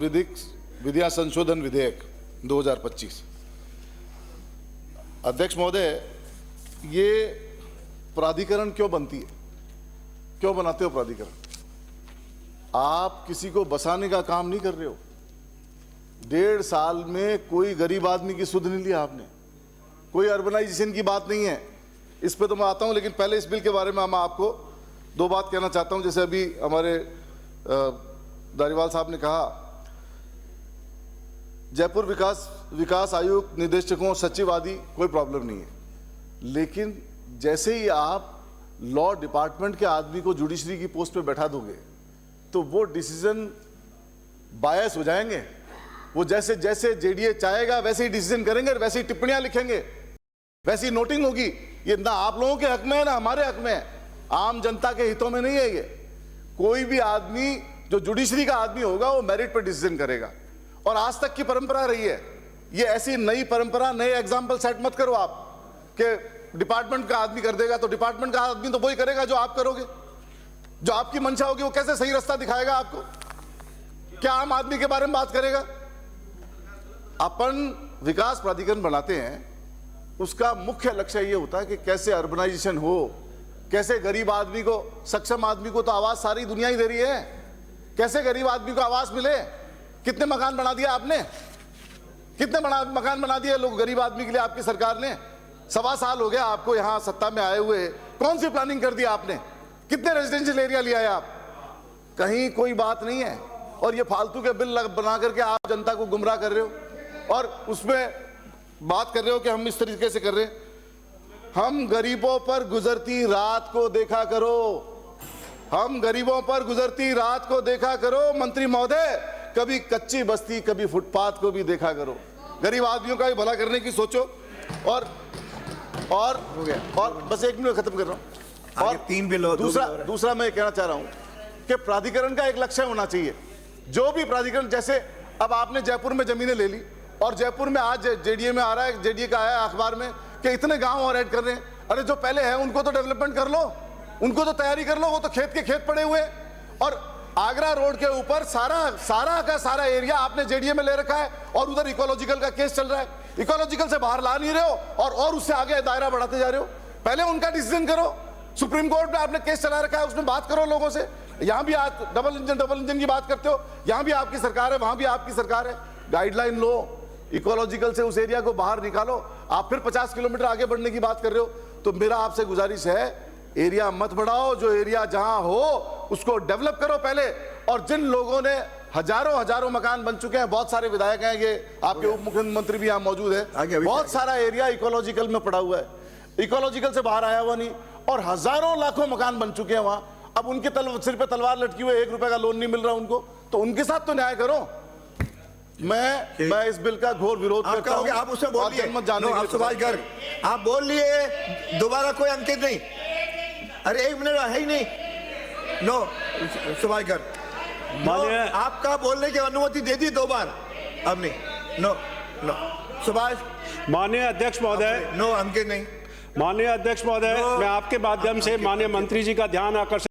विधिक विधिया संशोधन विधेयक 2025। अध्यक्ष महोदय, ये प्राधिकरण क्यों बनती है, क्यों बनाते हो प्राधिकरण? आप किसी को बसाने का काम नहीं कर रहे हो। 1.5 साल में कोई गरीब आदमी की सुध नहीं लिया आपने, कोई अर्बनाइजेशन की बात नहीं है। इस पे तो मैं आता हूं, लेकिन पहले इस बिल के बारे में मैं आपको 2 बात कहना चाहता हूं। जैसे अभी हमारे धारीवाल साहब ने कहा, जयपुर विकास आयुक्त, निदेशकों, सचिव आदि कोई प्रॉब्लम नहीं है, लेकिन जैसे ही आप लॉ डिपार्टमेंट के आदमी को जुडिशरी की पोस्ट पे बैठा दोगे तो वो डिसीजन बायस हो जाएंगे। वो जैसे जैसे जेडीए चाहेगा वैसे ही डिसीजन करेंगे, वैसे ही टिप्पणियां लिखेंगे, वैसी ही नोटिंग होगी। ये ना आप लोगों के हक में है ना हमारे हक में है, आम जनता के हितों में नहीं है। ये कोई भी आदमी जो जुडिशरी का आदमी होगा वो मेरिट पर डिसीजन करेगा, और आज तक की परंपरा रही है। ये ऐसी नई परंपरा, नए एग्जाम्पल सेट मत करो आप कि डिपार्टमेंट का आदमी कर देगा, तो डिपार्टमेंट का आदमी तो वही करेगा जो आप करोगे, जो आपकी मंशा होगी। वो कैसे सही रास्ता दिखाएगा आपको? क्या आम आदमी के बारे में बात करेगा? अपन विकास प्राधिकरण बनाते हैं, उसका मुख्य लक्ष्य ये होता है कि कैसे अर्बनाइजेशन हो, कैसे गरीब आदमी को, सक्षम आदमी को तो आवाज सारी दुनिया ही दे रही है, कैसे गरीब आदमी को आवाज मिले। कितने मकान बना दिया आपने, कितने मकान बना दिए लोग गरीब आदमी के लिए आपकी सरकार ने? 1.25 साल हो गया आपको यहां सत्ता में आए हुए, कौन सी प्लानिंग कर दी आपने? कितने रेजिडेंशियल एरिया लिया है आप? कहीं कोई बात नहीं है। और ये फालतू के बिल बना करके आप जनता को गुमराह कर रहे हो, और उसमें बात कर रहे हो कि हम इस तरीके से कर रहे हैं। हम गरीबों पर गुजरती रात को देखा करो, हम गरीबों पर गुजरती रात को देखा करो मंत्री महोदय। कभी कच्ची बस्ती, कभी फुटपाथ को भी देखा करो। गरीब आदमियों का भी भला करने की सोचो। और हो गया, और बस 1 मिनट खत्म कर रहा हूं। और 3 बिल दूसरा मैं कहना चाह रहा हूं कि प्राधिकरण का एक लक्ष्य होना चाहिए। जो भी प्राधिकरण, जैसे अब आपने जयपुर में जमीनें ले ली, और जयपुर में आज जेडीए में आ रहा है, जेडीए का आया अखबार में कि इतने गांव और ऐड कर रहे हैं। अरे जो पहले हैं उनको तो डेवलपमेंट कर लो, उनको तो तैयारी कर लो, वो तो खेत के खेत पड़े हुए। और आगरा रोड के ऊपर सारा का सारा एरिया आपने जेडीए में ले रखा है, और उधर इकोलॉजिकल का केस चल रहा है। इकोलॉजिकल से बाहर ला नहीं रहे हो, और उससे आगे दायरा बढ़ाते जा रहे हो। पहले उनका डिसीजन करो। सुप्रीम कोर्ट में आपने केस चला रखा है, उसमें बात करो लोगों से। यहां भी आप डबल इंजन की बात करते हो, यहां भी आपकी सरकार है, वहां भी आपकी सरकार है। गाइडलाइन लो, इकोलॉजिकल से उस एरिया को बाहर निकालो। आप फिर 50 किलोमीटर आगे बढ़ने की बात कर रहे हो। तो मेरा आपसे गुजारिश है, एरिया मत बढ़ाओ, जो एरिया जहां हो उसको डेवलप करो पहले। और जिन लोगों ने हजारों मकान बन चुके हैं, बहुत सारे विधायक हैं, ये आपके उप मुख्यमंत्री भी यहाँ मौजूद है, बहुत सारा एरिया इकोलॉजिकल में पड़ा हुआ है, इकोलॉजिकल से बाहर आया हुआ नहीं, और हजारों लाखों मकान बन चुके हैं वहां। अब उनके सिर पे तलवार लटकी हुई, 1 रुपए का लोन नहीं मिल रहा उनको, तो उनके साथ तो न्याय करो। मैं इस बिल का घोर विरोध करता हूं। आप उससे बोलिए, आप बोल लिए, दोबारा कोई अंकित नहीं। अरे 1 मिनट है ही नहीं। नो सुभाषकर, आपका बोलने की अनुमति दे दी 2 बार, अब नहीं। नो सुभाष। माननीय अध्यक्ष महोदय, नो अंकित नहीं। माननीय अध्यक्ष महोदय, मैं आपके माध्यम से माननीय मंत्री जी का ध्यान आकर्षित